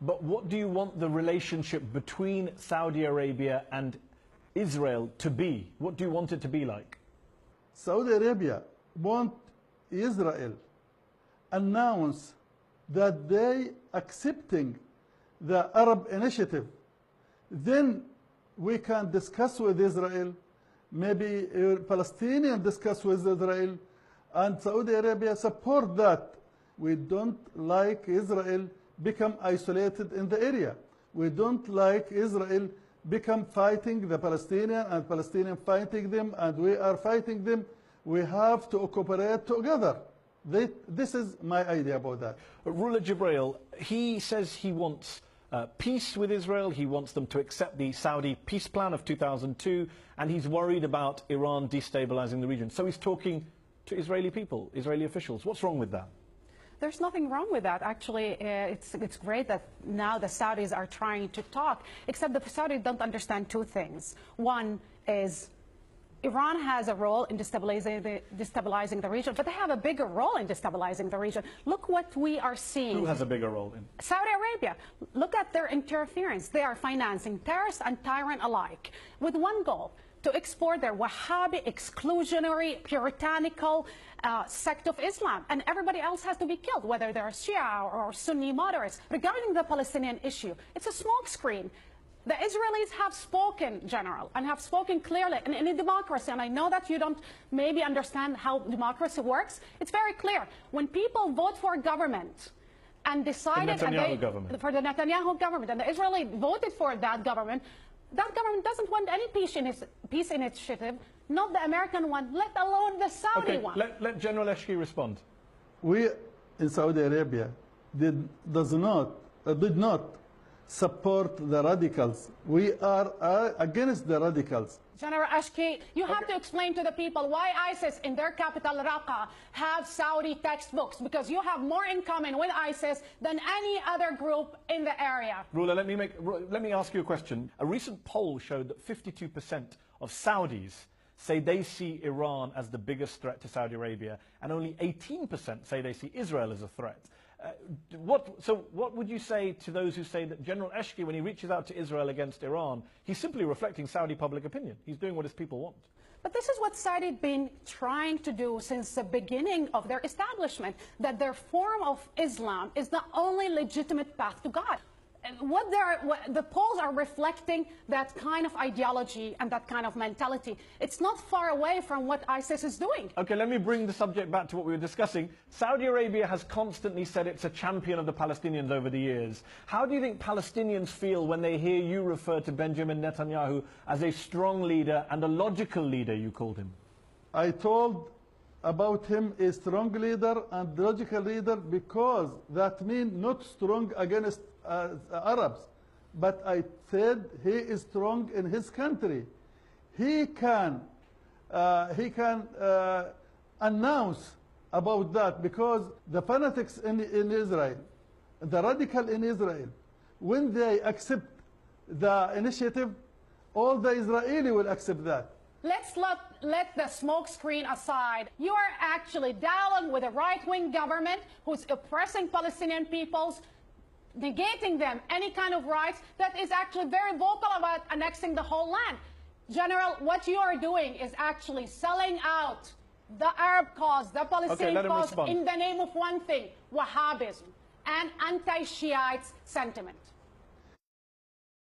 But what do you want the relationship between Saudi Arabia and Israel to be? What do you want it to be like? Saudi Arabia want Israel announce that they accepting the Arab initiative. Then we can discuss with Israel, maybe Palestinians discuss with Israel, and Saudi Arabia support that. We don't like Israel become isolated in the area. We don't like Israel become fighting the Palestinian and Palestinian fighting them, and we are fighting them. We have to cooperate together. This is my idea about that. Ruler Jibril, he says he wants peace with Israel. He wants them to accept the Saudi peace plan of 2002, and he's worried about Iran destabilizing the region. So he's talking to Israeli people, Israeli officials. What's wrong with that? There's nothing wrong with that. Actually, it's great that now the Saudis are trying to talk, except the Saudis don't understand two things. One is Iran has a role in destabilizing the region, but they have a bigger role in destabilizing the region. Look what we are seeing. Who has a bigger role in? Saudi Arabia. Look at their interference. They are financing terrorists and tyrant alike with one goal: to export their Wahhabi, exclusionary, puritanical sect of Islam. And everybody else has to be killed, whether they're Shia or Sunni moderates. Regarding the Palestinian issue, it's a smokescreen. The Israelis have spoken, General, and have spoken clearly. And in a democracy, and I know that you don't maybe understand how democracy works, it's very clear. When people vote for a government and decided for the Netanyahu government, and the Israeli voted for that government doesn't want any peace initiative, not the American one, let alone the Saudi one. Let General Eshki respond. We in Saudi Arabia did not support the radicals. We are against the radicals. General Ashki, you have to explain to the people why ISIS in their capital, Raqqa, have Saudi textbooks, because you have more in common with ISIS than any other group in the area. Ruler, let me ask you a question. A recent poll showed that 52% of Saudis say they see Iran as the biggest threat to Saudi Arabia, and only 18% say they see Israel as a threat. So what would you say to those who say that General Eshki, when he reaches out to Israel against Iran, he's simply reflecting Saudi public opinion? He's doing what his people want. But this is what Saudi have been trying to do since the beginning of their establishment, that their form of Islam is the only legitimate path to God. And the polls are reflecting that kind of ideology and that kind of mentality. It's not far away from what ISIS is doing. Okay, let me bring the subject back to what we were discussing. Saudi Arabia has constantly said it's a champion of the Palestinians over the years. How do you think Palestinians feel when they hear you refer to Benjamin Netanyahu as a strong leader and a logical leader, you called him? I told about him a strong leader and logical leader because that means not strong against Arabs, but I said he is strong in his country. He can announce about that, because the fanatics in Israel, the radical in Israel, when they accept the initiative, all the Israeli will accept that. Let's let the smoke screen aside. You are actually dialoguing with a right-wing government who's oppressing Palestinian peoples, negating them any kind of rights, that is actually very vocal about annexing the whole land. General, what you are doing is actually selling out the Arab cause, the Palestinian cause, in the name of one thing: Wahhabism and anti-Shiite sentiment.